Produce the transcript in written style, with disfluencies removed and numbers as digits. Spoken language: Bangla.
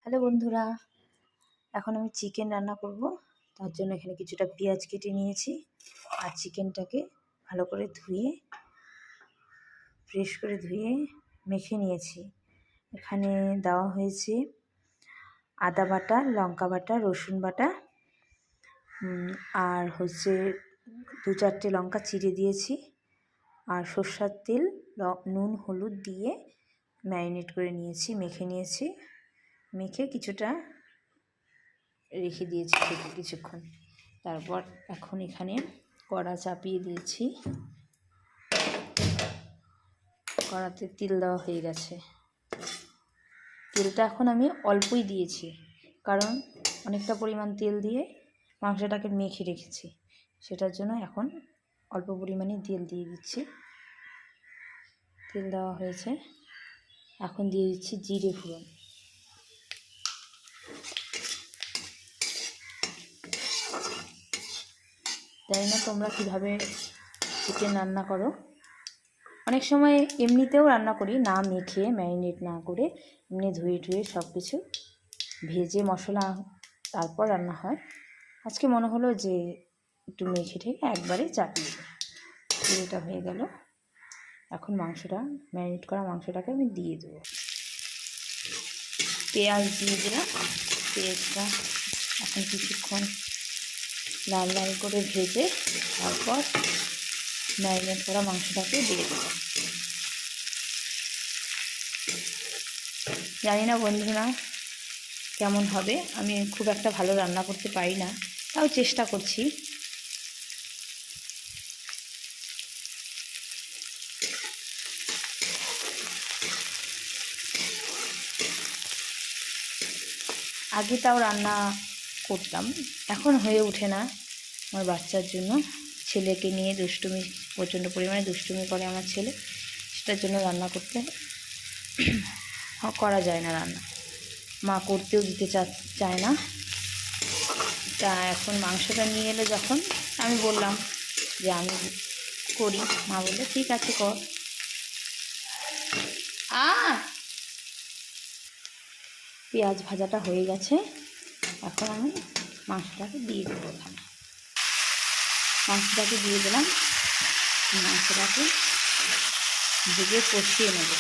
হ্যালো বন্ধুরা, এখন আমি চিকেন রান্না করব। তার জন্য এখানে কিছুটা পেঁয়াজ কেটে নিয়েছি আর চিকেনটাকে ভালো করে ফ্রেশ করে ধুয়ে মেখে নিয়েছি। এখানে দেওয়া হয়েছে আদা বাটা, লঙ্কা বাটা, রসুন বাটা আর হচ্ছে 2-4টে লঙ্কা চিড়ে দিয়েছি আর সর্ষের তেল, নুন, হলুদ দিয়ে ম্যারিনেট করে নিয়েছি, মেখে নিয়েছি। মেখে কিছুটা রেখে দিয়েছি থেকে কিছুক্ষণ। তারপর এখন এখানে কড়া চাপিয়ে দিয়েছি, কড়াতে তেল দেওয়া হয়ে গেছে। তেলটা এখন আমি অল্পই দিয়েছি, কারণ অনেকটা পরিমাণ তেল দিয়ে মাংসটাকে মেখে রেখেছি, সেটার জন্য এখন অল্প পরিমাণে তেল দিয়ে দিচ্ছি। তেল দেওয়া হয়েছে, এখন দিয়ে দিচ্ছি জিরে ফোড়ন। জানি না তোমরা কীভাবে চিকেন রান্না করো। অনেক সময় এমনিতেও রান্না করি, না মেখে, ম্যারিনেট না করে, এমনি ধুয়ে সব কিছু ভেজে মশলা তারপর রান্না হয়। আজকে মনে হলো যে একটু মেখে ঠেকে একবারে চাপিয়ে দিই। এটা হয়ে গেল। এখন ম্যারিনেট করা মাংসটাকে আমি দিয়ে দেবো। পেঁয়াজ দিয়ে দিলাম। পেঁয়াজটা এখন কিছুক্ষণ লাল লাল করে ভেজে তারপর ম্যারিনেট করা মাংসটাকে দিয়ে দেবো। জানি না বন্ধুরা কেমন হবে, আমি খুব একটা ভালো রান্না করতে পারি না, তাও চেষ্টা করছি। আগে তাও রান্না করতাম, এখন হয়ে ওঠে না আমার বাচ্চার জন্য। ছেলেকে নিয়ে প্রচণ্ড পরিমাণে দুষ্টুমি করে আমার ছেলে, সেটার জন্য রান্না করা যায় না। রান্না মা করতেও দিতে চায় না। তা এখন মাংসটা নিয়ে এলো যখন, আমি বললাম যে আমি করি। মা বললো ঠিক আছে কর। পেঁয়াজ ভাজাটা হয়ে গেছে, এখন আমি মাংসটাকে দিয়ে দেবো। ওখানে মাংসটাকে দিয়ে দিলাম। মাংসটাকে ভেজে কষিয়ে নেব।